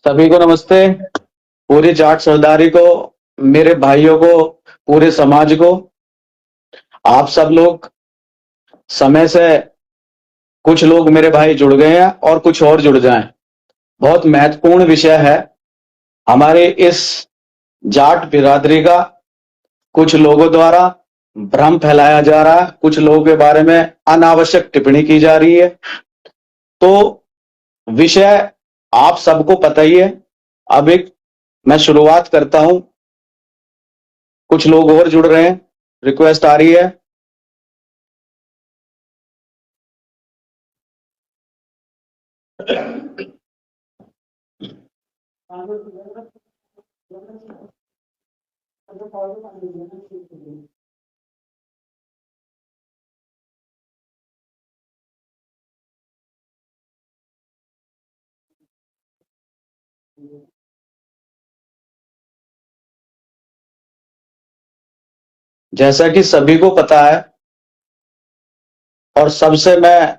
सभी को नमस्ते। पूरी जाट सरदारी को, मेरे भाइयों को, पूरे समाज को, आप सब लोग समय से कुछ लोग मेरे भाई जुड़ गए हैं और कुछ और जुड़ जाएं। बहुत महत्वपूर्ण विषय है। हमारे इस जाट बिरादरी का कुछ लोगों द्वारा भ्रम फैलाया जा रहा है, कुछ लोगों के बारे में अनावश्यक टिप्पणी की जा रही है। तो विषय आप सबको पता ही है। अब एक मैं शुरुआत करता हूं। कुछ लोग और जुड़ रहे हैं, रिक्वेस्ट आ रही है। जैसा कि सभी को पता है और सबसे मैं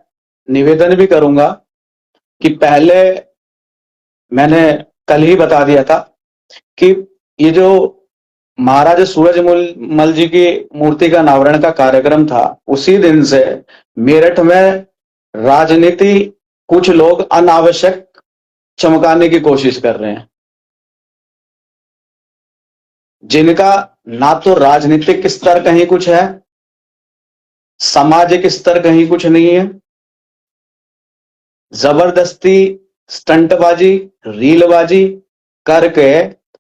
निवेदन भी करूंगा कि पहले मैंने कल ही बता दिया था कि ये जो महाराजा सूरजमल जी की मूर्ति का अनावरण का कार्यक्रम था, उसी दिन से मेरठ में राजनीति कुछ लोग अनावश्यक चमकाने की कोशिश कर रहे हैं, जिनका ना तो राजनीतिक स्तर कहीं कुछ है, सामाजिक स्तर कहीं कुछ नहीं है। जबरदस्ती स्टंटबाजी, रीलबाजी करके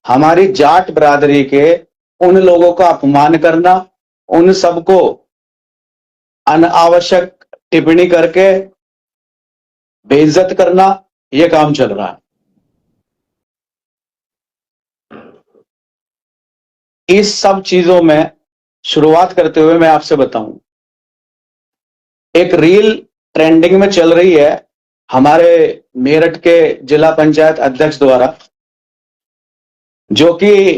हमारी जाट बिरादरी के उन लोगों का अपमान करना, उन सबको अनावश्यक टिप्पणी करके बेइज्जत करना, यह काम चल रहा है। इस सब चीजों में शुरुआत करते हुए मैं आपसे बताऊं, एक रील ट्रेंडिंग में चल रही है हमारे मेरठ के जिला पंचायत अध्यक्ष द्वारा, जो कि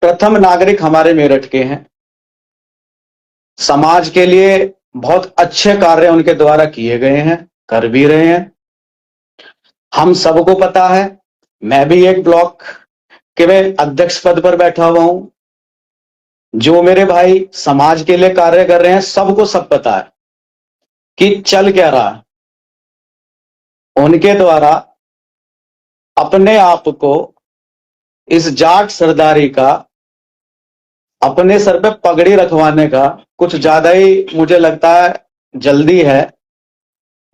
प्रथम नागरिक हमारे मेरठ के हैं। समाज के लिए बहुत अच्छे कार्य उनके द्वारा किए गए हैं, कर भी रहे हैं। हम सबको पता है, मैं भी एक ब्लॉक के में अध्यक्ष पद पर बैठा हुआ हूं। जो मेरे भाई समाज के लिए कार्य कर रहे हैं, सबको सब पता है कि चल क्या रहा है। उनके द्वारा अपने आप को इस जाट सरदारी का अपने सर पे पगड़ी रखवाने का कुछ ज्यादा ही मुझे लगता है जल्दी है।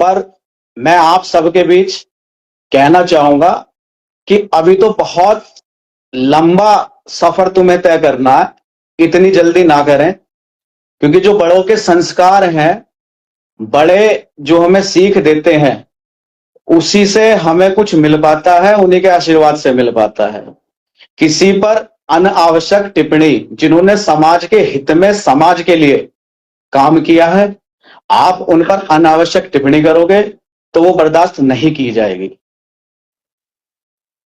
पर मैं आप सबके बीच कहना चाहूंगा कि अभी तो बहुत लंबा सफर तुम्हें तय करना है, इतनी जल्दी ना करें। क्योंकि जो बड़ों के संस्कार हैं, बड़े जो हमें सीख देते हैं, उसी से हमें कुछ मिल पाता है, उन्हीं के आशीर्वाद से मिल पाता है। किसी पर अनावश्यक टिप्पणी, जिन्होंने समाज के हित में समाज के लिए काम किया है, आप उन पर अनावश्यक टिप्पणी करोगे तो वो बर्दाश्त नहीं की जाएगी।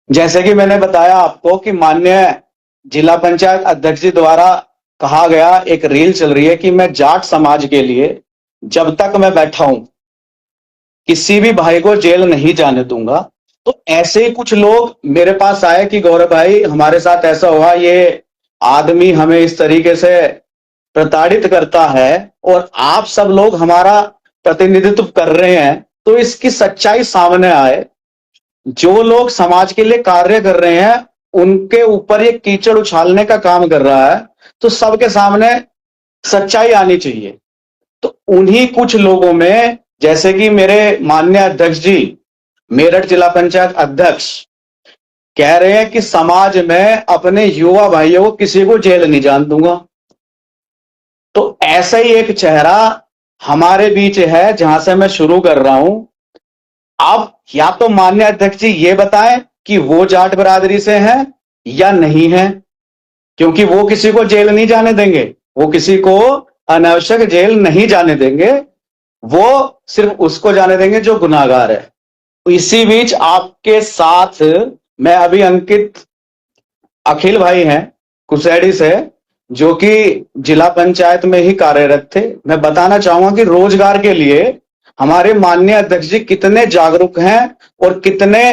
जैसे कि मैंने बताया आपको कि माननीय जिला पंचायत अध्यक्ष जी द्वारा कहा गया, एक रील चल रही है कि मैं जाट समाज के लिए जब तक मैं बैठा हूं किसी भी भाई को जेल नहीं जाने दूंगा। तो ऐसे ही कुछ लोग मेरे पास आए कि गौरव भाई, हमारे साथ ऐसा हुआ, ये आदमी हमें इस तरीके से प्रताड़ित करता है और आप सब लोग हमारा प्रतिनिधित्व कर रहे हैं, तो इसकी सच्चाई सामने आए। जो लोग समाज के लिए कार्य कर रहे हैं, उनके ऊपर ये कीचड़ उछालने का काम कर रहा है, तो सबके सामने सच्चाई आनी चाहिए। तो उन्हीं कुछ लोगों में, जैसे कि मेरे माननीय अध्यक्ष जी, मेरठ जिला पंचायत अध्यक्ष कह रहे हैं कि समाज में अपने युवा भाइयों को किसी को जेल नहीं जान दूंगा। तो ऐसा ही एक चेहरा हमारे बीच है, जहां से मैं शुरू कर रहा हूं। अब या तो माननीय अध्यक्ष जी ये बताएं कि वो जाट बिरादरी से हैं या नहीं है, क्योंकि वो किसी को जेल नहीं जाने देंगे, वो किसी को अनावश्यक जेल नहीं जाने देंगे, वो सिर्फ उसको जाने देंगे जो गुनाहगार है। इसी बीच आपके साथ मैं अभी अंकित अखिल भाई हैं कुसैडी से, जो कि जिला पंचायत में ही कार्यरत थे। मैं बताना चाहूंगा कि रोजगार के लिए हमारे माननीय अध्यक्ष जी कितने जागरूक हैं और कितने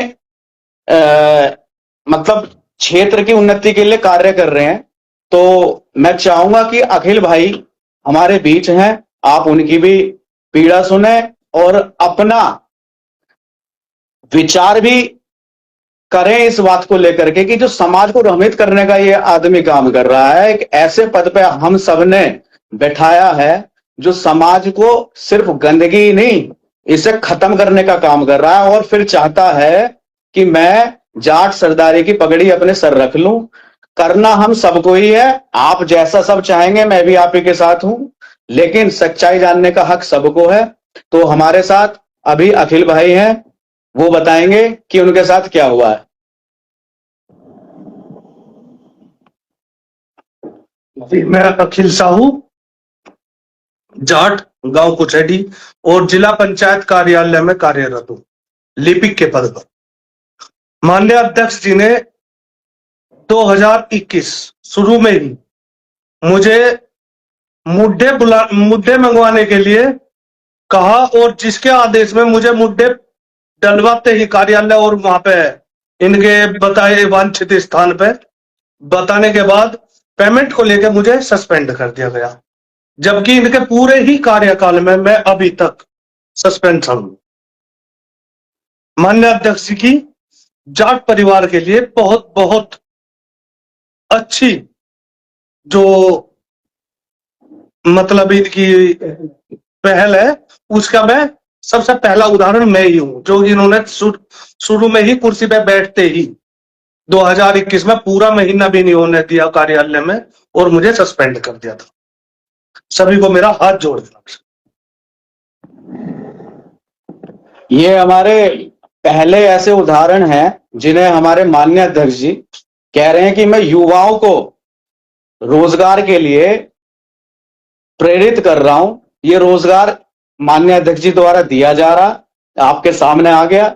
मतलब क्षेत्र की उन्नति के लिए कार्य कर रहे हैं। तो मैं चाहूंगा कि अखिल भाई हमारे बीच हैं, आप उनकी भी पीड़ा सुने और अपना विचार भी करें इस बात को लेकर के कि जो समाज को भ्रमित करने का ये आदमी काम कर रहा है, एक ऐसे पद पे हम सबने बैठाया है जो समाज को सिर्फ गंदगी नहीं, इसे खत्म करने का काम कर रहा है और फिर चाहता है कि मैं जाट सरदारी की पगड़ी अपने सर रख लूं। करना हम सबको ही है, आप जैसा सब चाहेंगे मैं भी आप ही के साथ हूं, लेकिन सच्चाई जानने का हक सबको है। तो हमारे साथ अभी अखिल भाई हैं, वो बताएंगे कि उनके साथ क्या हुआ है। जी, मैं अखिल साहू, जाट, गांव कुचेडी और जिला पंचायत कार्यालय में कार्यरत हूँ, लिपिक के पद पर। माननीय अध्यक्ष जी ने 2021 शुरू में ही मुझे मुद्दे मंगवाने के लिए कहा और जिसके आदेश में मुझे मुद्दे डलवाते ही कार्यालय और वहां पे इनके बताए वांछित स्थान पे बताने के बाद पेमेंट को लेकर मुझे सस्पेंड कर दिया गया, जबकि इनके पूरे ही कार्यकाल में मैं अभी तक सस्पेंशन हूं। माननीय अध्यक्ष जी की जाट परिवार के लिए बहुत बहुत अच्छी जो मतलब इनकी पहल है, उसका मैं सबसे पहला उदाहरण मैं ही हूं, जो इन्होंने शुरू में ही कुर्सी पे बैठते ही 2021 में पूरा महीना भी नहीं होने दिया कार्यालय में और मुझे सस्पेंड कर दिया था। सभी को मेरा हाथ जोड़ देना। ये हमारे पहले ऐसे उदाहरण हैं जिन्हें हमारे माननीय अध्यक्ष जी कह रहे हैं कि मैं युवाओं को रोजगार के लिए प्रेरित कर रहा हूं। ये रोजगार माननीय अध्यक्ष जी द्वारा दिया जा रहा, आपके सामने आ गया।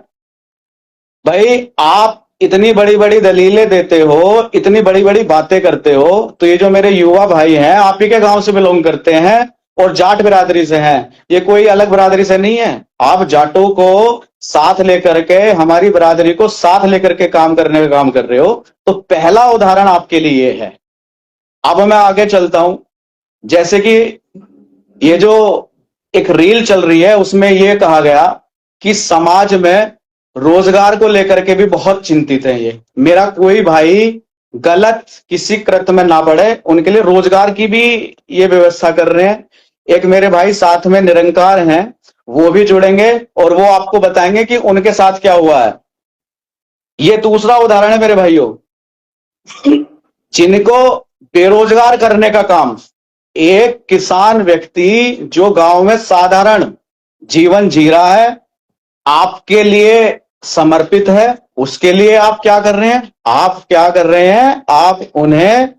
भाई आप इतनी बड़ी बड़ी दलीलें देते हो, इतनी बड़ी बड़ी बातें करते हो, तो ये जो मेरे युवा भाई हैं आप ही के गांव से बिलोंग करते हैं और जाट बिरादरी से हैं, ये कोई अलग बिरादरी से नहीं है। आप जाटों को साथ लेकर के, हमारी बिरादरी को साथ लेकर के काम करने का काम कर रहे हो। तो पहला उदाहरण आपके लिए ये है। अब मैं आगे चलता हूं। जैसे कि ये जो एक रील चल रही है उसमें यह कहा गया कि समाज में रोजगार को लेकर के भी बहुत चिंतित है। ये मेरा कोई भाई गलत किसी कृत्य में ना पड़े, उनके लिए रोजगार की भी ये व्यवस्था कर रहे हैं। एक मेरे भाई साथ में निरंकार हैं, वो भी जुड़ेंगे और वो आपको बताएंगे कि उनके साथ क्या हुआ है। ये दूसरा उदाहरण है मेरे भाइयों, जिनको बेरोजगार करने का काम एक किसान व्यक्ति जो गांव में साधारण जीवन जी रहा है आपके लिए समर्पित है, उसके लिए आप क्या कर रहे हैं? आप क्या कर रहे हैं? आप उन्हें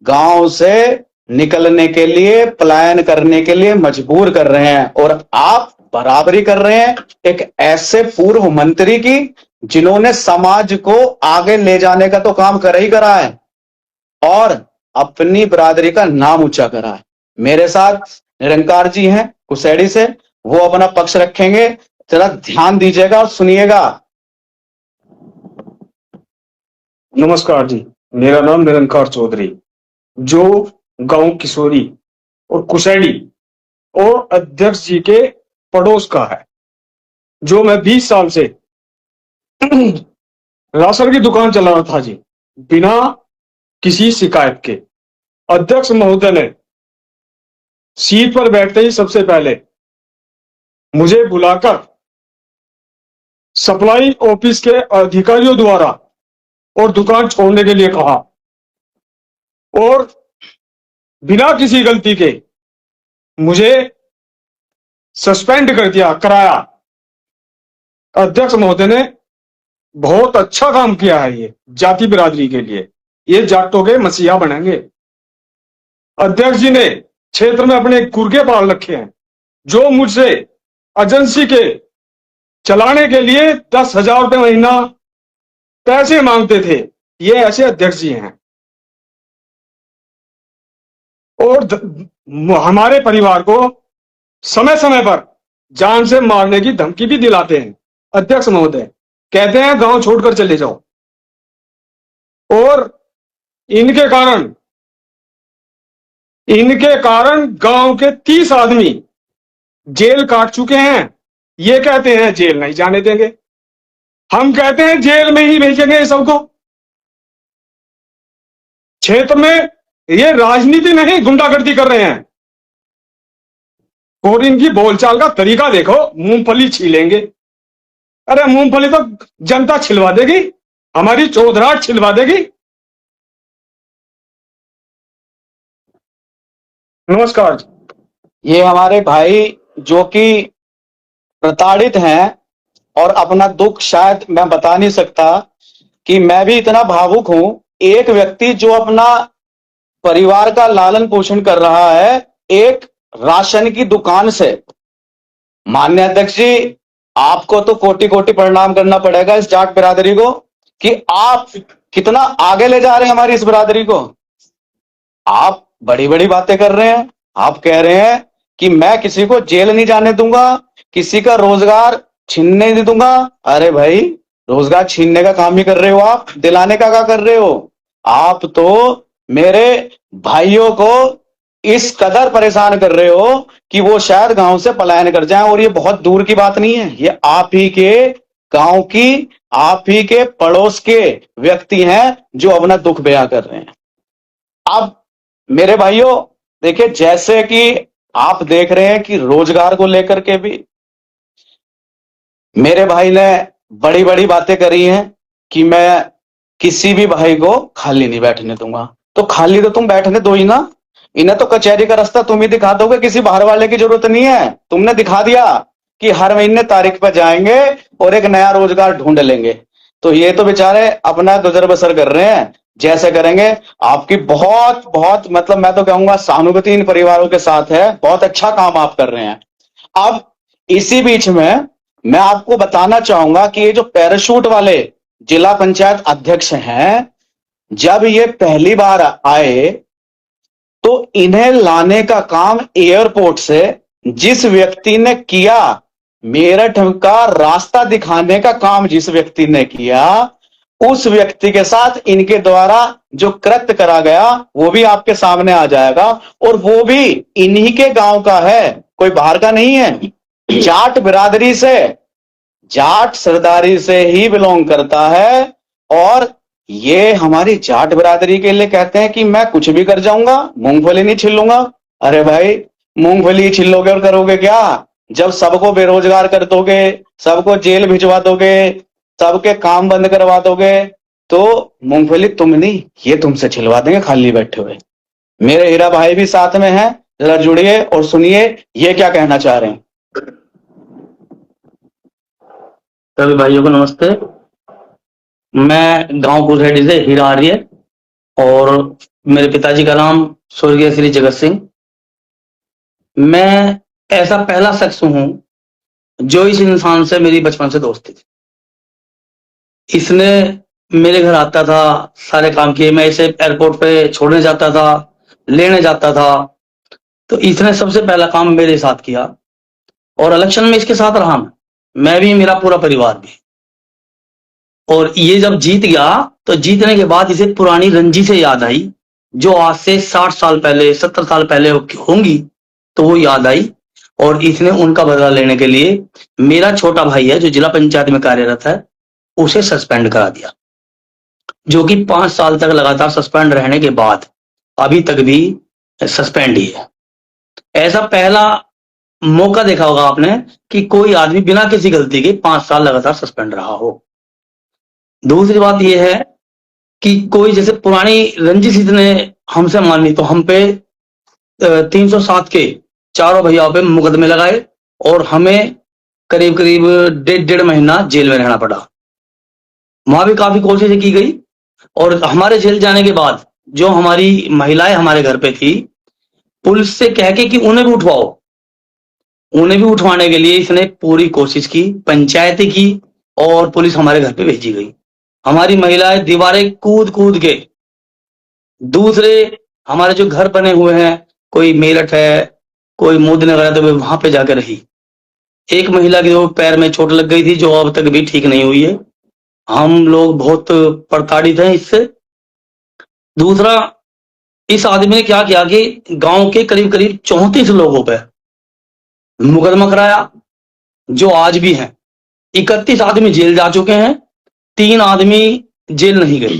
गांव से निकलने के लिए, पलायन करने के लिए मजबूर कर रहे हैं और आप बराबरी कर रहे हैं एक ऐसे पूर्व मंत्री की जिन्होंने समाज को आगे ले जाने का तो काम कर ही करा है और अपनी बिरादरी का नाम ऊंचा करा है। मेरे साथ निरंकार जी हैं कुसैड़ी से, वो अपना पक्ष रखेंगे, जरा ध्यान दीजिएगा और सुनिएगा। नमस्कार जी, मेरा नाम निरंकार चौधरी, जो गांव किशोरी और कुसैड़ी और अध्यक्ष जी के पड़ोस का है। जो मैं 20 साल से राशन की दुकान चला रहा था जी, बिना किसी शिकायत के। अध्यक्ष महोदय ने सीट पर बैठते ही सबसे पहले मुझे बुलाकर सप्लाई ऑफिस के अधिकारियों द्वारा और दुकान छोड़ने के लिए कहा और बिना किसी गलती के मुझे सस्पेंड कर दिया, कराया। अध्यक्ष महोदय ने बहुत अच्छा काम किया है ये जाति बिरादरी के लिए, ये जाटों के मसीहा बनेंगे। अध्यक्ष जी ने क्षेत्र में अपने गुर्गे पाल रखे हैं, जो मुझसे एजेंसी के चलाने के लिए 10,000 रुपये महीना पैसे मांगते थे। ये ऐसे अध्यक्ष जी हैं और हमारे परिवार को समय समय पर जान से मारने की धमकी भी दिलाते हैं। अध्यक्ष महोदय, कहते हैं गांव छोड़कर चले जाओ, और इनके कारण गांव के 30 आदमी जेल काट चुके हैं। ये कहते हैं जेल नहीं जाने देंगे, हम कहते हैं जेल में ही भेजेंगे सबको। क्षेत्र में ये राजनीति नहीं, गुंडागर्दी कर रहे हैं। और इनकी बोलचाल का तरीका देखो, मूंगफली छीलेंगे। अरे मूंगफली तो जनता छिलवा देगी, हमारी चौधराट छिलवा देगी। नमस्कार। ये हमारे भाई जो कि प्रताड़ित हैं और अपना दुख शायद मैं बता नहीं सकता कि मैं भी इतना भावुक हूं। एक व्यक्ति जो अपना परिवार का लालन पोषण कर रहा है एक राशन की दुकान से। माननीय अध्यक्ष जी, आपको तो कोटि कोटि प्रणाम करना पड़ेगा इस जाट बिरादरी को कि आप कितना आगे ले जा रहे हैं हमारी इस बिरादरी को। आप बड़ी बड़ी बातें कर रहे हैं, आप कह रहे हैं कि मैं किसी को जेल नहीं जाने दूंगा, किसी का रोजगार छीनने नहीं दूंगा। अरे भाई, रोजगार छीनने का काम ही कर रहे हो आप, दिलाने का क्या कर रहे हो आप? तो मेरे भाइयों को इस कदर परेशान कर रहे हो कि वो शायद गांव से पलायन कर जाएं। और ये बहुत दूर की बात नहीं है, ये आप ही के गांव की, आप ही के पड़ोस के व्यक्ति हैं जो अपना दुख बयां कर रहे हैं। अब मेरे भाइयों देखिए, जैसे कि आप देख रहे हैं कि रोजगार को लेकर के भी मेरे भाई ने बड़ी बड़ी बातें करी हैं कि मैं किसी भी भाई को खाली नहीं बैठने दूंगा। तो खाली तो तुम बैठने दो ही ना, इन्हें तो कचहरी का रास्ता तुम ही दिखा दोगे, किसी बाहर वाले की जरूरत नहीं है। तुमने दिखा दिया कि हर महीने तारीख पर जाएंगे और एक नया रोजगार ढूंढ लेंगे। तो ये तो बेचारे अपना गुजर बसर कर रहे हैं, जैसे करेंगे। आपकी बहुत बहुत मतलब मैं तो कहूंगा सहानुभूति इन परिवारों के साथ है, बहुत अच्छा काम आप कर रहे हैं। अब इसी बीच में मैं आपको बताना चाहूंगा कि ये जो पैराशूट वाले जिला पंचायत अध्यक्ष हैं, जब ये पहली बार आए तो इन्हें लाने का काम एयरपोर्ट से जिस व्यक्ति ने किया, मेरठ का रास्ता दिखाने का काम जिस व्यक्ति ने किया, उस व्यक्ति के साथ इनके द्वारा जो कृत्य करा गया वो भी आपके सामने आ जाएगा। और वो भी इन्हीं के गांव का है, कोई बाहर का नहीं है। जाट बिरादरी से, जाट सरदारी से ही बिलोंग करता है। और ये हमारी जाट बिरादरी के लिए कहते हैं कि मैं कुछ भी कर जाऊंगा, मूंगफली नहीं छिलूंगा। अरे भाई, मूंगफली छिलोगे और करोगे क्या? जब सबको बेरोजगार कर दोगे, सबको जेल भिजवा दोगे, सबके काम बंद करवा दोगे, तो मूंगफली तुम नहीं, ये तुमसे छिलवा देंगे खाली बैठे हुए। मेरे हीरा भाई भी साथ में हैं, जरा जुड़िए और सुनिए ये क्या कहना चाह रहे हैं। सभी भाइयों को नमस्ते। मैं गांव कुसहेड़ी से हीरा आर्य और मेरे पिताजी का नाम स्वर्गीय श्री जगत सिंह। मैं ऐसा पहला शख्स हूं जो इस इंसान से मेरी बचपन से दोस्ती थी। इसने मेरे घर आता था, सारे काम किए, मैं इसे एयरपोर्ट पे छोड़ने जाता था, लेने जाता था। तो इसने सबसे पहला काम मेरे साथ किया और इलेक्शन में इसके साथ रहा मैं भी, मेरा पूरा परिवार भी। और ये जब जीत गया तो जीतने के बाद इसे पुरानी रंजिशें याद आई जो आज से 60 साल पहले, 70 साल पहले होंगी, तो वो याद आई। और इसने उनका बदला लेने के लिए मेरा छोटा भाई है जो जिला पंचायत में कार्यरत है, उसे सस्पेंड करा दिया, जो कि 5 साल तक लगातार सस्पेंड रहने के बाद अभी तक भी सस्पेंड ही है। ऐसा पहला मौका देखा होगा आपने कि कोई आदमी बिना किसी गलती के 5 साल लगातार सस्पेंड रहा हो। दूसरी बात यह है कि कोई जैसे पुरानी रंजिश इसने हमसे मानी, तो हम पे 307 के चारों भैयाओं पे मुकदमे लगाए और हमें करीब करीब 1.5 महीना जेल में रहना पड़ा। वहां भी काफी कोशिशें की गई और हमारे जेल जाने के बाद जो हमारी महिलाएं हमारे घर पे थी, पुलिस से कह के कि उन्हें भी उठवाओ, उन्हें भी उठवाने के लिए इसने पूरी कोशिश की, पंचायत की और पुलिस हमारे घर पे भेजी गई। हमारी महिलाएं दीवारें कूद कूद के, दूसरे हमारे जो घर बने हुए हैं, कोई मेरठ है, कोई मोदनगर है, तो वे वहां पे जाकर रही। एक महिला की जो पैर में चोट लग गई थी जो अब तक भी ठीक नहीं हुई है, हम लोग बहुत प्रताड़ित हैं इससे। दूसरा, इस आदमी ने क्या किया कि गांव के करीब करीब 34 लोगों पे मुकदमा कराया, जो आज भी हैं। 31 आदमी जेल जा चुके हैं, 3 आदमी जेल नहीं गए।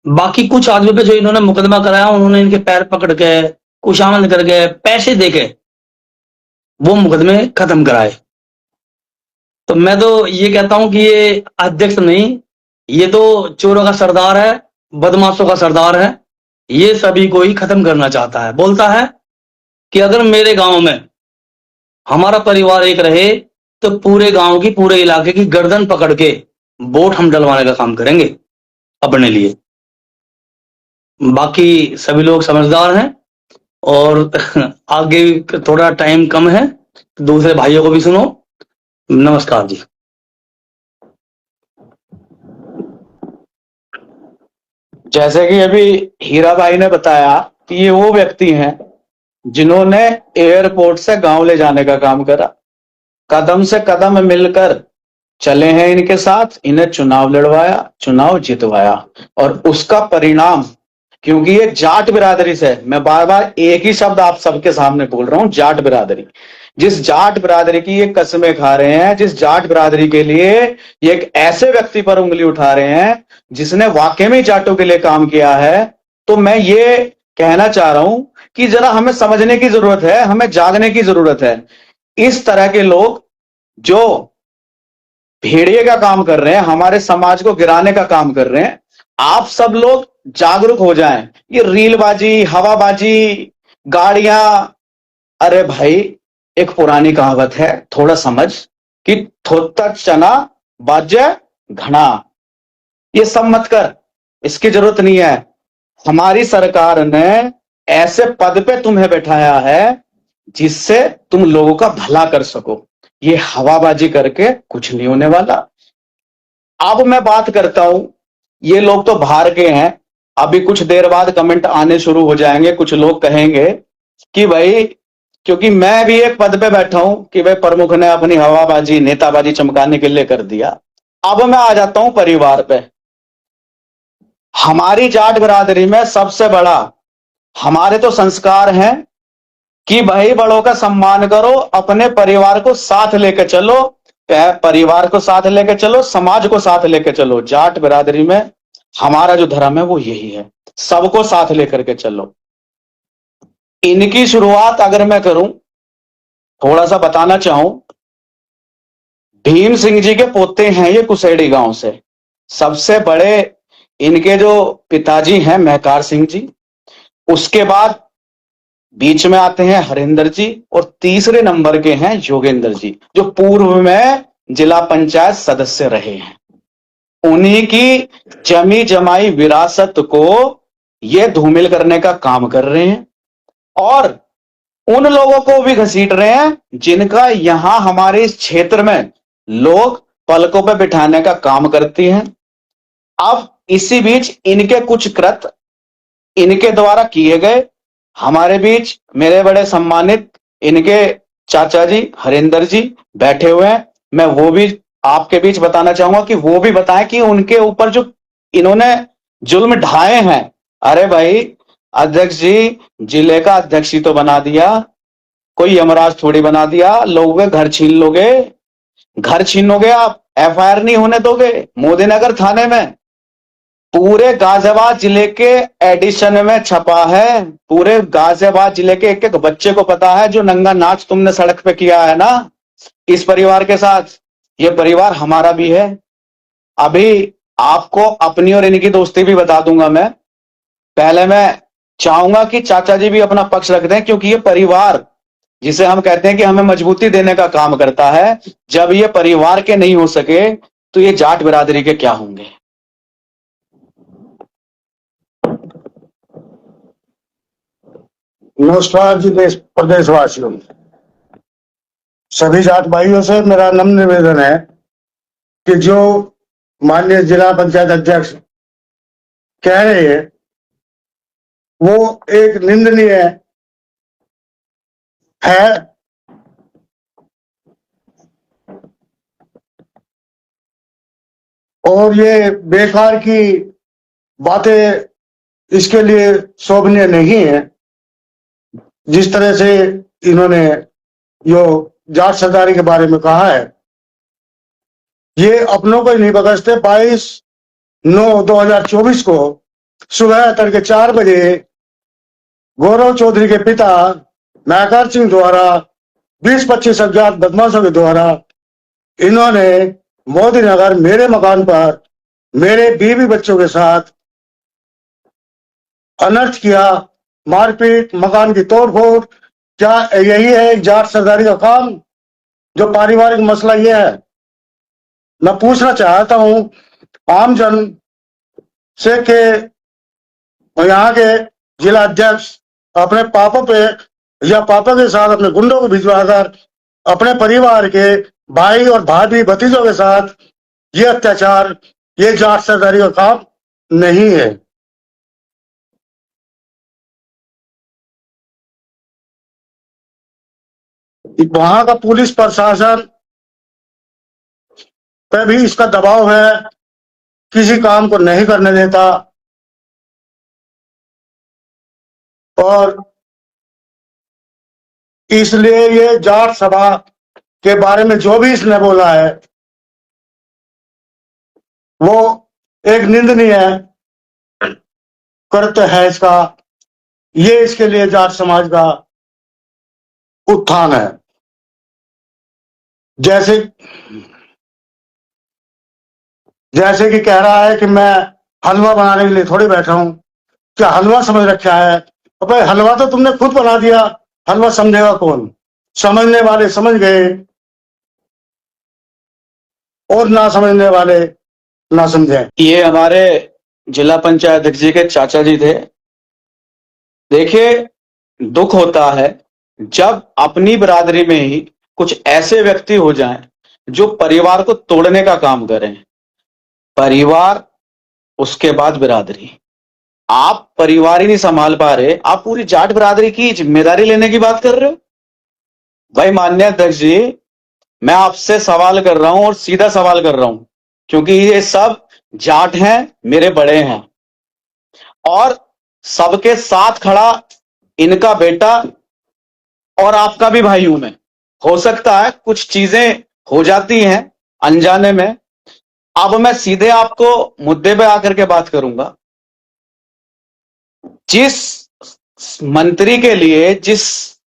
बाकी कुछ आदमी पे जो इन्होंने मुकदमा कराया, उन्होंने इनके पैर पकड़ के, कुशामन करके, पैसे देके वो मुकदमे खत्म कराए। तो मैं तो ये कहता हूं कि ये अध्यक्ष नहीं, ये तो चोरों का सरदार है, बदमाशों का सरदार है। ये सभी को ही खत्म करना चाहता है। बोलता है कि अगर मेरे गांव में हमारा परिवार एक रहे तो पूरे गांव की, पूरे इलाके की गर्दन पकड़ के वोट हम डलवाने का काम करेंगे अपने लिए। बाकी सभी लोग समझदार हैं और आगे थोड़ा टाइम कम है, दूसरे भाइयों को भी सुनो। नमस्कार जी। जैसे कि अभी हीरा भाई ने बताया कि ये वो व्यक्ति हैं जिन्होंने एयरपोर्ट से गांव ले जाने का काम करा, कदम से कदम मिलकर चले हैं इनके साथ, इन्हें चुनाव लड़वाया, चुनाव जितवाया, और उसका परिणाम, क्योंकि ये जाट बिरादरी से, मैं बार बार एक ही शब्द आप सबके सामने बोल रहा हूं, जाट बिरादरी, जिस जाट बिरादरी की ये कस्में खा रहे हैं, जिस जाट बिरादरी के लिए ये एक ऐसे व्यक्ति पर उंगली उठा रहे हैं जिसने वाकई में जाटों के लिए काम किया है, तो मैं ये कहना चाह रहा हूं कि जरा हमें समझने की जरूरत है, हमें जागने की जरूरत है। इस तरह के लोग जो भेड़िए का काम कर रहे हैं, हमारे समाज को गिराने का काम कर रहे हैं, आप सब लोग जागरूक हो जाएं। ये रीलबाजी, हवाबाजी, गाड़ियां, अरे भाई, एक पुरानी कहावत है, थोड़ा समझ, कि थोत्ता चना बाजे घना, ये सब मत कर, इसकी जरूरत नहीं है। हमारी सरकार ने ऐसे पद पे तुम्हें बैठाया है जिससे तुम लोगों का भला कर सको। ये हवाबाजी करके कुछ नहीं होने वाला। अब मैं बात करता हूं, ये लोग तो बाहर के हैं, अभी कुछ देर बाद कमेंट आने शुरू हो जाएंगे, कुछ लोग कहेंगे कि भाई, क्योंकि मैं भी एक पद पे बैठा हूं कि भाई प्रमुख ने अपनी हवाबाजी, नेताबाजी चमकाने के लिए कर दिया। अब मैं आ जाता हूं परिवार पे। हमारी जाट बिरादरी में सबसे बड़ा, हमारे तो संस्कार हैं कि भाई बड़ों का सम्मान करो, अपने परिवार को साथ लेके चलो, परिवार को साथ लेके चलो, समाज को साथ लेके चलो। जाट बिरादरी में हमारा जो धर्म है वो यही है, सबको साथ लेकर के चलो। इनकी शुरुआत अगर मैं करूं, थोड़ा सा बताना चाहूं, भीम सिंह जी के पोते हैं ये कुसेड़ी गांव से। सबसे बड़े इनके जो पिताजी हैं महकार सिंह जी, उसके बाद बीच में आते हैं हरिंदर जी, और तीसरे नंबर के हैं योगेंद्र जी, जो पूर्व में जिला पंचायत सदस्य रहे हैं। उन्हीं की जमी जमाई विरासत को ये धूमिल करने का काम कर रहे हैं, और उन लोगों को भी घसीट रहे हैं जिनका यहां हमारे इस क्षेत्र में लोग पलकों पर बिठाने का काम करती हैं। अब इसी बीच इनके कुछ कृत्य इनके द्वारा किए गए, हमारे बीच मेरे बड़े सम्मानित इनके चाचा जी हरिंदर जी बैठे हुए हैं, मैं वो भी आपके बीच बताना चाहूंगा कि वो भी बताएं कि उनके ऊपर जो इन्होंने जुल्म ढाए हैं। अरे भाई, अध्यक्ष जी, जिले का अध्यक्ष ही तो बना दिया, कोई यमराज थोड़ी बना दिया। लोगों के घर छीन लोगे, घर छीनोगे आप, एफआईआर नहीं होने दोगे मोदीनगर थाने में। पूरे गाजियाबाद जिले के एडिशन में छपा है, पूरे गाजियाबाद जिले के एक एक बच्चे को पता है जो नंगा नाच तुमने सड़क पे किया है ना इस परिवार के साथ। ये परिवार हमारा भी है। अभी आपको अपनी और इनकी दोस्ती भी बता दूंगा मैं। पहले मैं चाहूंगा कि चाचा जी भी अपना पक्ष रख दें, क्योंकि ये परिवार जिसे हम कहते हैं कि हमें मजबूती देने का काम करता है, जब ये परिवार के नहीं हो सके तो ये जाट बिरादरी के क्या होंगे। नमस्कार जी, देश प्रदेशवासियों, सभी जाट भाइयों से मेरा नम्र निवेदन है कि जो माननीय जिला पंचायत अध्यक्ष कह रहे हैं वो एक निंदनीय है। और ये बेकार की बातें इसके लिए शोभनीय नहीं है। जिस तरह से इन्होंने यो जाट सरदारी के बारे में कहा है, ये अपनों को ही नहीं बख्शते। 22/9/2024 को सुबह तड़के 4 बजे गौरव चौधरी के पिता महकार सिंह द्वारा 20-25 अज्ञात बदमाशों के द्वारा इन्होंने मोदी नगर मेरे मकान पर मेरे बीवी बच्चों के साथ अनर्थ किया, मारपीट, मकान की तोड़फोड़। क्या यही है एक जाट सरदारी का काम? जो पारिवारिक मसला यह है, मैं पूछना चाहता हूं आमजन से के यहाँ के जिला अध्यक्ष अपने पापों पे या पापा के साथ अपने गुंडों को भिजवाकर अपने परिवार के भाई और भाभी भतीजों के साथ ये अत्याचार, ये जाट सरदारी का काम नहीं है। वहां का पुलिस प्रशासन पे भी इसका दबाव है, किसी काम को नहीं करने देता। और इसलिए ये जाट सभा के बारे में जो भी इसने बोला है वो एक निंदनीय कृत्य है इसका। ये इसके लिए जाट समाज का उत्थान है। जैसे कि कह रहा है कि मैं हलवा बनाने के लिए थोड़ी बैठा हूं। क्या हलवा समझ रखा है? भाई हलवा तो तुमने खुद बना दिया, हलवा समझेगा कौन? समझने वाले समझ गए और ना समझने वाले ना समझे। ये हमारे जिला पंचायत अध्यक्ष जी के चाचा जी थे। देखिए, दुख होता है जब अपनी बिरादरी में ही कुछ ऐसे व्यक्ति हो जाएं जो परिवार को तोड़ने का काम करें। परिवार, उसके बाद बिरादरी। आप परिवार ही नहीं संभाल पा रहे, आप पूरी जाट बिरादरी की जिम्मेदारी लेने की बात कर रहे हो। भाई माननीय अध्यक्ष जी, मैं आपसे सवाल कर रहा हूं और सीधा सवाल कर रहा हूं, क्योंकि ये सब जाट हैं, मेरे बड़े हैं और सबके साथ खड़ा इनका बेटा और आपका भी भाई हूं मैं। हो सकता है कुछ चीजें हो जाती हैं अनजाने में। अब मैं सीधे आपको मुद्दे पे आकर के बात करूंगा। जिस मंत्री के लिए, जिस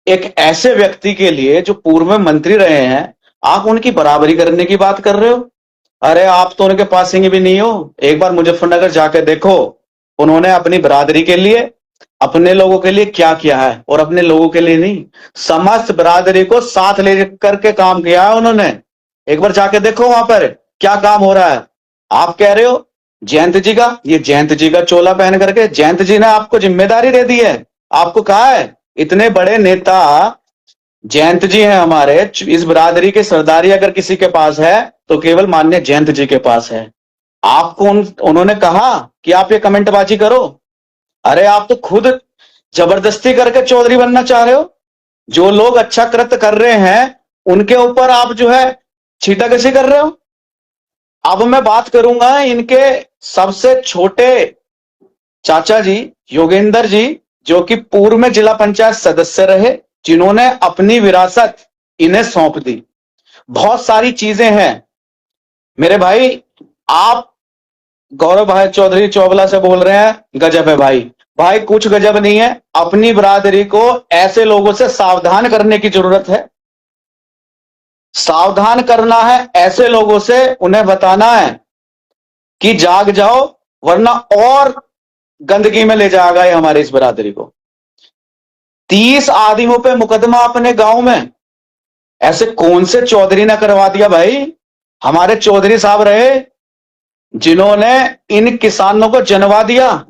एक ऐसे व्यक्ति के लिए जो पूर्व में मंत्री रहे हैं, आप उनकी बराबरी करने की बात कर रहे हो। अरे आप तो उनके पास भी नहीं हो। एक बार मुजफ्फरनगर जाके देखो, उन्होंने अपनी बिरादरी के लिए, अपने लोगों के लिए क्या किया है, और अपने लोगों के लिए नहीं, समस्त बिरादरी को साथ ले करके काम किया है उन्होंने। एक बार जाके देखो वहां पर क्या काम हो रहा है। आप कह रहे हो जयंत जी का, ये जयंत जी का चोला पहन करके जयंत जी ने आपको जिम्मेदारी दे दी है। आपको कहा है इतने बड़े नेता जयंत जी हैं हमारे, इस बिरादरी के सरदारी अगर किसी के पास है तो केवल माननीय जयंत जी के पास है। आपको उन्होंने कहा कि आप ये कमेंटबाजी करो। अरे आप तो खुद जबरदस्ती करके चौधरी बनना चाह रहे हो। जो लोग अच्छा कृत्य कर रहे हैं उनके ऊपर आप जो है छींटाकशी कर रहे हो। अब मैं बात करूंगा इनके सबसे छोटे चाचा जी योगेंद्र जी, जो कि पूर्व में जिला पंचायत सदस्य रहे, जिन्होंने अपनी विरासत इन्हें सौंप दी। बहुत सारी चीजें हैं मेरे भाई। आप गौरव भाई चौधरी चौबला से बोल रहे हैं गजब है। भाई कुछ गजब नहीं है। अपनी बिरादरी को ऐसे लोगों से सावधान करने की जरूरत है। सावधान करना है ऐसे लोगों से, उन्हें बताना है कि जाग जाओ, वरना और गंदगी में ले जाएगा ये हमारी इस बिरादरी को। 30 आदमियों पे मुकदमा अपने गांव में, ऐसे कौन से चौधरी ने करवा दिया भाई? हमारे चौधरी साहब रहे जिन्होंने इन किसानों को जनवा दिया,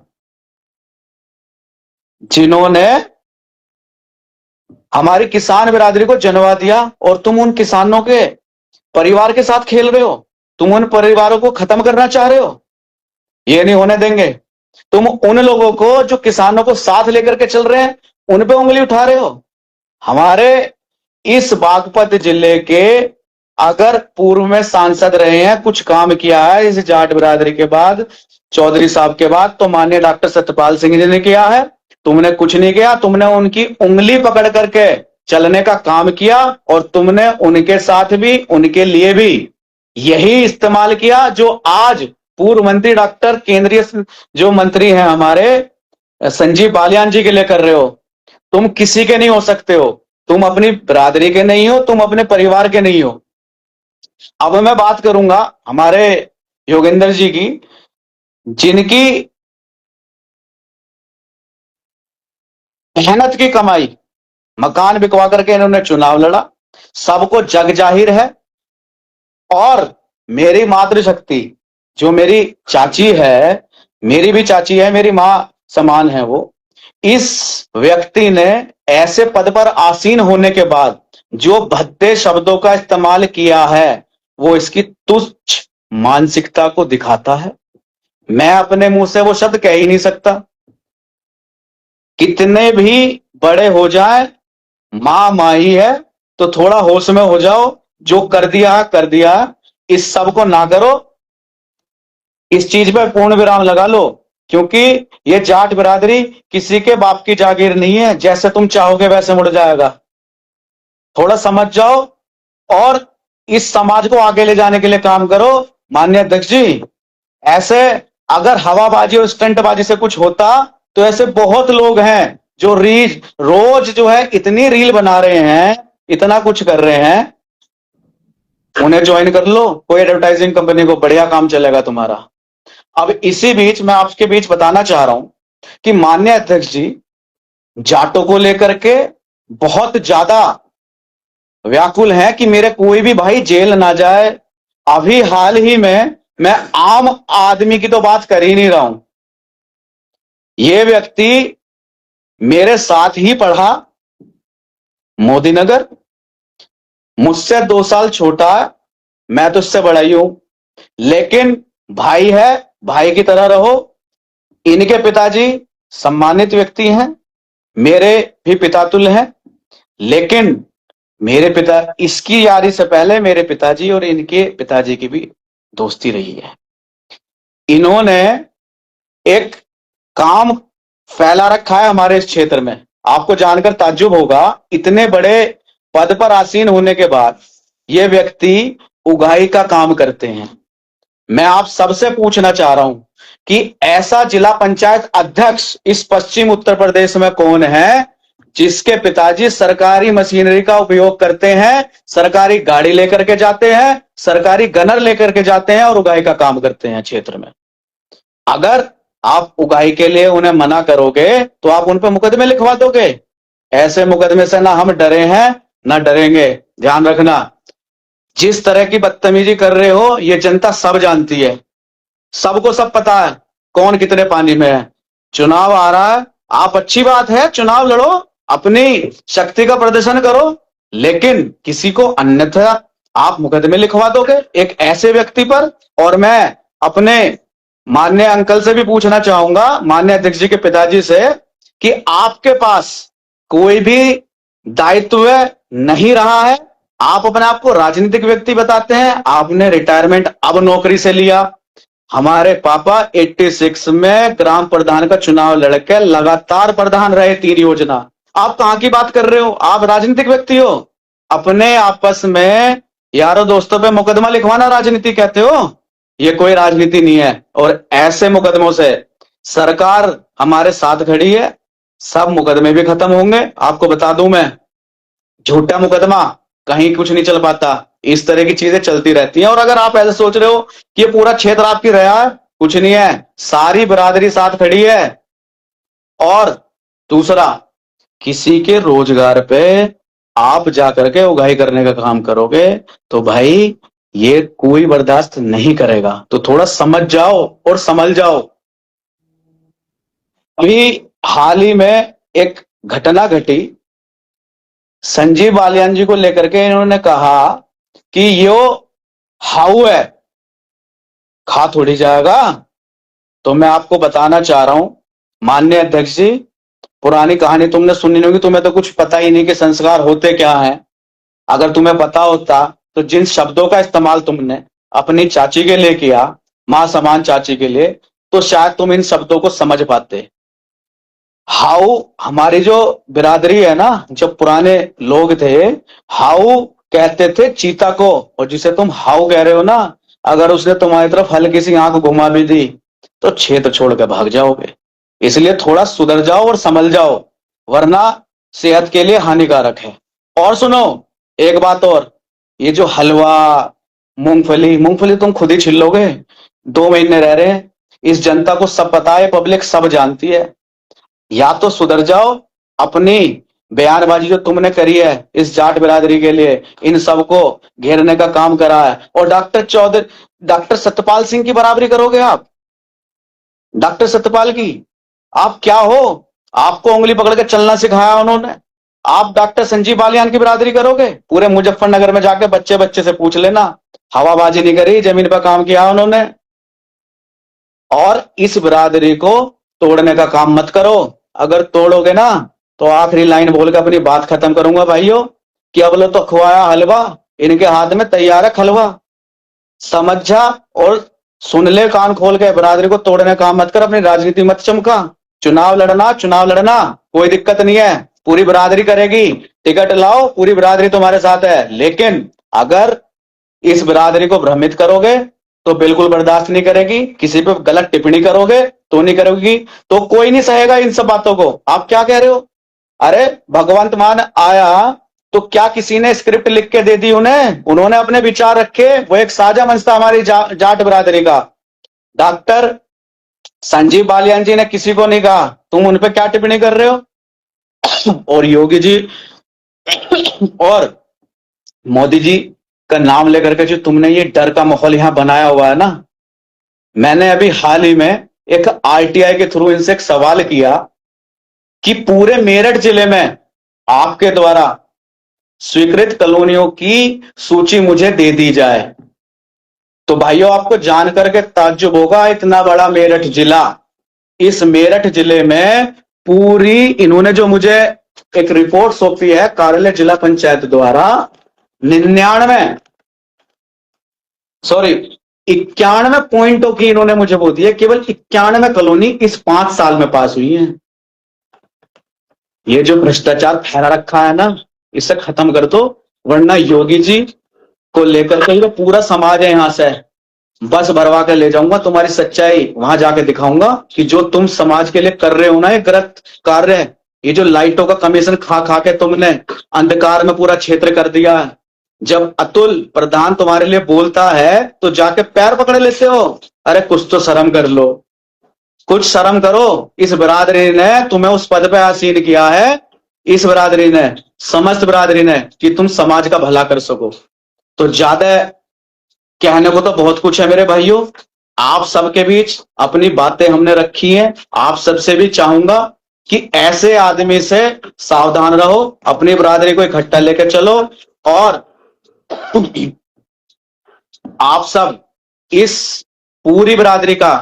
जिन्होंने हमारी किसान बिरादरी को जनवा दिया, और तुम उन किसानों के परिवार के साथ खेल रहे हो। तुम उन परिवारों को खत्म करना चाह रहे हो। ये नहीं होने देंगे। तुम उन लोगों को जो किसानों को साथ लेकर के चल रहे हैं उन पे उंगली उठा रहे हो। हमारे इस बागपत जिले के अगर पूर्व में सांसद रहे हैं, कुछ काम किया है इस जाट बिरादरी के बाद, चौधरी साहब के बाद, तो माननीय डॉक्टर सत्यपाल सिंह जी ने किया है। तुमने कुछ नहीं किया, तुमने उनकी उंगली पकड़ करके चलने का काम किया और तुमने उनके साथ भी, उनके लिए भी यही इस्तेमाल किया जो आज पूर्व मंत्री डॉक्टर केंद्रीय जो मंत्री हैं हमारे संजीव बालियान जी के लिए कर रहे हो। तुम किसी के नहीं हो सकते हो, तुम अपनी बिरादरी के नहीं हो, तुम अपने परिवार के नहीं हो। अब मैं बात करूंगा हमारे योगेंद्र जी की, जिनकी मेहनत की कमाई, मकान बिकवा करके इन्होंने चुनाव लड़ा, सबको जग जाहिर है। और मेरी मातृशक्ति जो मेरी चाची है, मेरी भी चाची है, मेरी मां समान है वो, इस व्यक्ति ने ऐसे पद पर आसीन होने के बाद जो भद्दे शब्दों का इस्तेमाल किया है वो इसकी तुच्छ मानसिकता को दिखाता है। मैं अपने मुंह से वो शब्द कह ही नहीं सकता। कितने भी बड़े हो जाए, मां ही है, तो थोड़ा होश में हो जाओ। जो कर दिया कर दिया, इस सब को ना करो, इस चीज पे पूर्ण विराम लगा लो, क्योंकि ये जाट बिरादरी किसी के बाप की जागीर नहीं है। जैसे तुम चाहोगे वैसे मुड़ जाएगा। थोड़ा समझ जाओ और इस समाज को आगे ले जाने के लिए काम करो। माननीय अध्यक्ष जी, ऐसे अगर हवाबाजी और स्टंटबाजी से कुछ होता तो ऐसे बहुत लोग हैं जो रोज जो है इतनी रील बना रहे हैं, इतना कुछ कर रहे हैं, उन्हें ज्वाइन कर लो। कोई एडवर्टाइजिंग कंपनी को, बढ़िया काम चलेगा तुम्हारा। अब इसी बीच मैं आपके बीच बताना चाह रहा हूं कि माननीय अध्यक्ष जी जाटों को लेकर के बहुत ज्यादा व्याकुल हैं कि मेरे कोई भी भाई जेल ना जाए। अभी हाल ही में मैं आम आदमी की तो बात कर ही नहीं रहा हूं, यह व्यक्ति मेरे साथ ही पढ़ा मोदी नगर, मुझसे 2 साल छोटा है, मैं तो उससे बड़ा ही हूं, लेकिन भाई है, भाई की तरह रहो। इनके पिताजी सम्मानित व्यक्ति हैं, मेरे भी पितातुल्य हैं, लेकिन मेरे पिता, इसकी यारी से पहले मेरे पिताजी और इनके पिताजी की भी दोस्ती रही है। इन्होंने एक काम फैला रखा है हमारे इस क्षेत्र में। आपको जानकर ताज्जुब होगा, इतने बड़े पद पर आसीन होने के बाद ये व्यक्ति उगाही का काम करते हैं। मैं आप सबसे पूछना चाह रहा हूं कि ऐसा जिला पंचायत अध्यक्ष इस पश्चिम उत्तर प्रदेश में कौन है जिसके पिताजी सरकारी मशीनरी का उपयोग करते हैं, सरकारी गाड़ी लेकर के जाते हैं, सरकारी गनर लेकर के जाते हैं और उगाही का काम करते हैं क्षेत्र में। अगर आप उगाही के लिए उन्हें मना करोगे तो आप उन पर मुकदमे लिखवा दोगे। ऐसे मुकदमे से ना हम डरे हैं ना डरेंगे। ध्यान रखना, जिस तरह की बदतमीजी कर रहे हो ये जनता सब जानती है, सबको सब पता है कौन कितने पानी में है। चुनाव आ रहा है, आप अच्छी बात है चुनाव लड़ो, अपनी शक्ति का प्रदर्शन करो, लेकिन किसी को अन्यथा आप मुकदमे लिखवा दोगे एक ऐसे व्यक्ति पर। और मैं अपने माननीय अंकल से भी पूछना चाहूंगा, माननीय अध्यक्ष जी के पिताजी से, कि आपके पास कोई भी दायित्व नहीं रहा है। आप अपने आप को राजनीतिक व्यक्ति बताते हैं, आपने रिटायरमेंट अब नौकरी से लिया। हमारे पापा 86 में ग्राम प्रधान का चुनाव लड़के लगातार प्रधान रहे 3 योजना। आप कहां की बात कर रहे हो? आप राजनीतिक व्यक्ति हो। अपने आपस में यारों दोस्तों पे मुकदमा लिखवाना राजनीति कहते हो? ये कोई राजनीति नहीं है। और ऐसे मुकदमों से सरकार हमारे साथ खड़ी है, सब मुकदमे भी खत्म होंगे। आपको बता दूं मैं, झूठा मुकदमा कहीं कुछ नहीं चल पाता। इस तरह की चीजें चलती रहती हैं। और अगर आप ऐसे सोच रहे हो कि ये पूरा क्षेत्र आपकी रहा है, कुछ नहीं है, सारी बिरादरी साथ खड़ी है। और दूसरा, किसी के रोजगार पे आप जाकर के उगाही करने का काम करोगे तो भाई ये कोई बर्दाश्त नहीं करेगा। तो थोड़ा समझ जाओ और संभल जाओ। अभी हाल ही में एक घटना घटी, संजीव बालियान जी को लेकर के इन्होंने कहा कि यो हाउ है, खा थोड़ी जाएगा। तो मैं आपको बताना चाह रहा हूं माननीय अध्यक्ष जी, पुरानी कहानी तुमने सुनी नहीं होगी, तुम्हें तो कुछ पता ही नहीं कि संस्कार होते क्या हैं। अगर तुम्हें पता होता तो जिन शब्दों का इस्तेमाल तुमने अपनी चाची के लिए किया, मां समान चाची के लिए, तो शायद तुम इन शब्दों को समझ पाते। हाउ हमारी जो बिरादरी है ना, जो पुराने लोग थे, हाउ कहते थे चीता को, और जिसे तुम हाउ कह रहे हो ना, अगर उसने तुम्हारी तरफ हल्की सी आंख घुमा भी दी तो क्षेत्र छोड़ के भाग जाओगे। इसलिए थोड़ा सुधर जाओ और संभल जाओ, वरना सेहत के लिए हानिकारक है। और सुनो एक बात और, ये जो हलवा, मूंगफली, मूंगफली तुम खुद ही छिल लोगे, 2 महीने रह रहे हैं, इस जनता को सब पता है, पब्लिक सब जानती है। या तो सुधर जाओ, अपनी बयानबाजी जो तुमने करी है इस जाट बिरादरी के लिए, इन सबको घेरने का काम करा है, और डॉक्टर सत्यपाल सिंह की बराबरी करोगे आप? डॉक्टर सत्यपाल की आप क्या हो? आपको उंगली पकड़ के चलना सिखाया उन्होंने। आप डॉक्टर संजीव बालियान की बिरादरी करोगे? पूरे मुजफ्फरनगर में जाके बच्चे बच्चे से पूछ लेना, हवाबाजी नहीं करी, जमीन पर काम किया उन्होंने। और इस बिरादरी को तोड़ने का काम मत करो। अगर तोड़ोगे ना तो आखिरी लाइन बोल के अपनी बात खत्म करूंगा भाइयों, कि अब लो तो खुआया हलवा, इनके हाथ में तैयार है खलवा। समझ जा और सुन ले कान खोल के, बिरादरी को तोड़ने का काम मत कर, अपनी राजनीति मत चमका। चुनाव लड़ना कोई दिक्कत नहीं है, पूरी बिरादरी करेगी, टिकट लाओ, पूरी बिरादरी तुम्हारे साथ है। लेकिन अगर इस बिरादरी को भ्रमित करोगे तो बिल्कुल बर्दाश्त नहीं करेगी, किसी पे गलत टिप्पणी करोगे तो नहीं करोगी, तो कोई नहीं सहेगा इन सब बातों को। आप क्या कह रहे हो? अरे भगवंत मान आया तो क्या किसी ने स्क्रिप्ट लिख के दे दी उन्हें? उन्होंने अपने विचार रखे, वो एक साझा मंच था हमारी जाट बिरादरी का। डॉक्टर संजीव बालियान जी ने किसी को नहीं कहा, तुम उन पे क्या टिप्पणी कर रहे हो? और योगी जी और मोदी जी का नाम लेकर के जो तुमने ये डर का माहौल यहां बनाया हुआ है ना, मैंने अभी हाल ही में एक आरटीआई के थ्रू इनसे एक सवाल किया कि पूरे मेरठ जिले में आपके द्वारा स्वीकृत कॉलोनियों की सूची मुझे दे दी जाए। तो भाइयों आपको जान करके ताज्जुब होगा, इतना बड़ा मेरठ जिला, इस मेरठ जिले में पूरी इन्होंने जो मुझे एक रिपोर्ट सौंपी है कार्यालय जिला पंचायत द्वारा, 91 पॉइंटों की इन्होंने मुझे वो दी है, केवल 91 कॉलोनी इस 5 साल में पास हुई है। ये जो भ्रष्टाचार फैला रखा है ना, इसे खत्म कर दो, वरना योगी जी को लेकर के जो पूरा समाज है यहां से बस भरवा कर ले जाऊंगा, तुम्हारी सच्चाई वहां जाके दिखाऊंगा कि जो तुम समाज के लिए कर रहे हो ना ये गलत कार्य है। ये जो लाइटों का कमीशन खा खा के तुमने अंधकार में पूरा क्षेत्र कर दिया है, जब अतुल प्रधान तुम्हारे लिए बोलता है तो जाके पैर पकड़ लेते हो। अरे कुछ तो शर्म कर लो, कुछ शर्म करो। इस बिरादरी ने तुम्हें उस पद पे आसीन किया है, इस बिरादरी ने, समस्त बिरादरी ने, कि तुम समाज का भला कर सको। तो ज्यादा कहने को तो बहुत कुछ है मेरे भाइयों, आप सबके बीच अपनी बातें हमने रखी हैं। आप सबसे भी चाहूंगा कि ऐसे आदमी से सावधान रहो, अपनी बिरादरी को इकट्ठा लेकर चलो, और आप सब इस पूरी बिरादरी का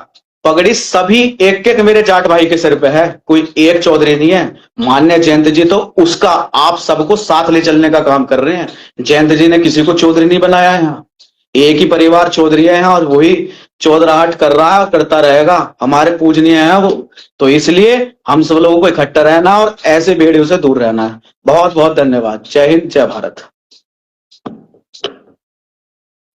पगड़ी सभी एक एक मेरे जाट भाई के सिर पे है, कोई एक चौधरी नहीं है। मान्य जयंत जी तो उसका आप सबको साथ ले चलने का काम कर रहे हैं। जयंत जी ने किसी को चौधरी नहीं बनाया है, यहाँ एक ही परिवार चौधरी है यहाँ, और वही चौधराहट कर रहा है और करता रहेगा, हमारे पूजनीय है वो। तो इसलिए हम सब लोगों को इकट्ठा रहना और ऐसे भेड़ियों से दूर रहना है। बहुत बहुत धन्यवाद। जय हिंद, जय भारत।